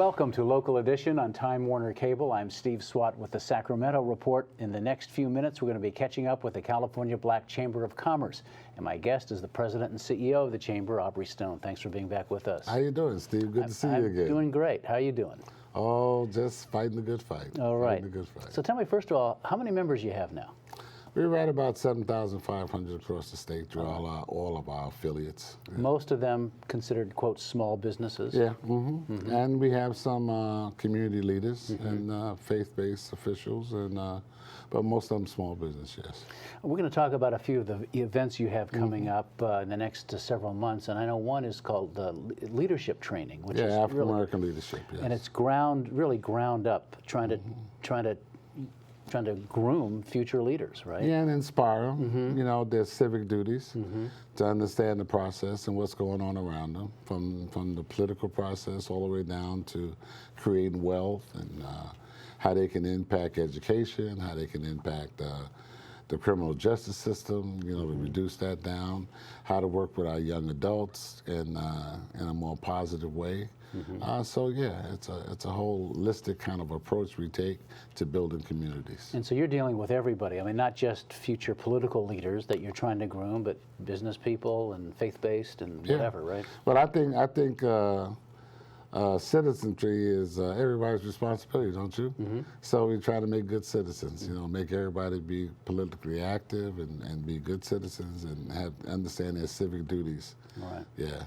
Welcome to Local Edition on Time Warner Cable. I'm Steve Swatt with the Sacramento Report. In the next few minutes, we're going to be catching up with the California Black Chamber of Commerce. And my guest is the president and CEO of the Chamber, Aubry Stone. Thanks for being back with us. How you doing, Steve? Good to see you again. I'm doing great. How are you doing? Oh, just fighting the good fight. All right. Fighting the good fight. So tell me, first of all, how many members you have now? We're right about 7,500 across the state through all of our affiliates. Yeah. Most of them considered, quote, small businesses? Yeah, and we have some community leaders and faith-based officials, and but most of them small business, yes. We're going to talk about a few of the events you have coming up in the next several months, and I know one is called leadership training, which is African American leadership, yes. And it's really ground up, trying to groom future leaders, right? Yeah, and inspire them. You know, their civic duties to understand the process and what's going on around them, from the political process all the way down to creating wealth and how they can impact education, how they can impact the criminal justice system, you know, to reduce that down, how to work with our young adults in a more positive way. So yeah, it's a holistic kind of approach we take to building communities. And so you're dealing with everybody. I mean, not just future political leaders that you're trying to groom, but business people and faith-based and whatever, right? Well, I think citizenry is everybody's responsibility, don't you? So we try to make good citizens, you know, make everybody be politically active and be good citizens and understand their civic duties. Right. Yeah.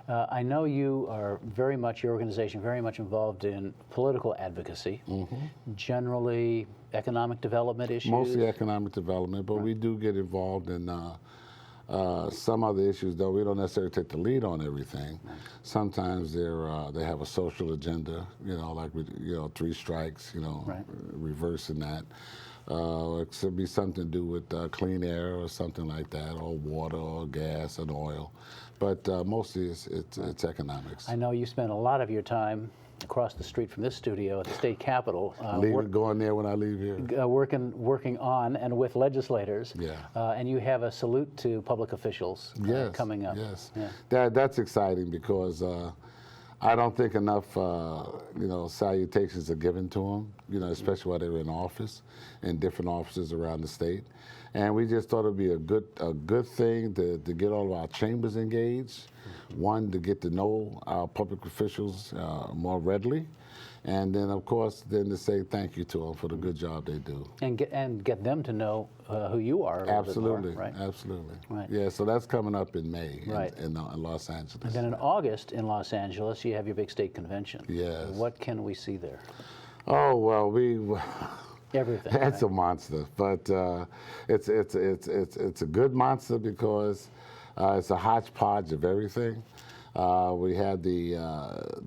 I know you are your organization, very much involved in political advocacy, generally economic development issues. Mostly economic development, but we do get involved in some other issues, though we don't necessarily take the lead on everything. Sometimes they have a social agenda, you know, like three strikes, you know, reversing that. It could be something to do with clean air or something like that, or water or gas and oil. But mostly it's economics. I know you spend a lot of your time across the street from this studio at the state capitol. Going there when I leave here. Working on and with legislators. Yeah. And you have a salute to public officials coming up. Yes. Yeah. That's exciting because I don't think enough salutations are given to them, you know, especially while they're in office, in different offices around the state. And we just thought it'd be a good thing to get all of our chambers engaged. One, to get to know our public officials more readily, and then of course to say thank you to them for the good job they do. And get them to know who you are. Absolutely, more, right? Absolutely. Right. Yeah, so that's coming up in May in Los Angeles. And then in August in Los Angeles, you have your big state convention. Yes. What can we see there? Oh well, everything. That's a monster, but it's a good monster because it's a hodgepodge of everything. We had the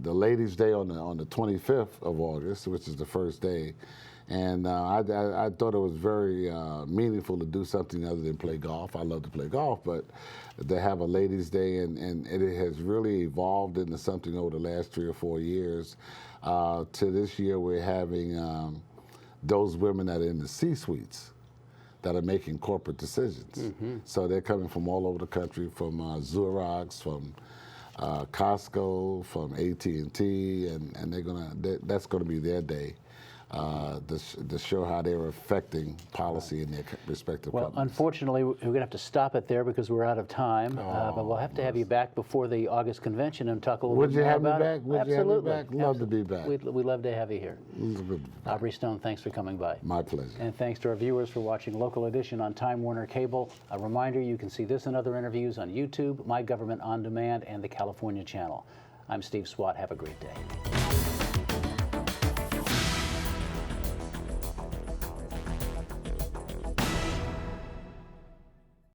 Ladies' Day on the 25th of August, which is the first day, and I thought it was very meaningful to do something other than play golf. I love to play golf, but to have a Ladies' Day, and it has really evolved into something over the last 3 or 4 years. To this year, we're having those women that are in the C-suites that are making corporate decisions. So they're coming from all over the country, from Xerox, from Costco, from AT&T, and that's gonna be their day to show how they're affecting policy in their respective companies. Well, unfortunately, we're going to have to stop it there because we're out of time. But we'll have to have you back before the August convention and talk a little bit more about it. Would you have me back? Love to be back. We'd love to have you here. Aubry Stone, thanks for coming by. My pleasure. And thanks to our viewers for watching Local Edition on Time Warner Cable. A reminder, you can see this and other interviews on YouTube, My Government On Demand, and the California Channel. I'm Steve Swatt. Have a great day.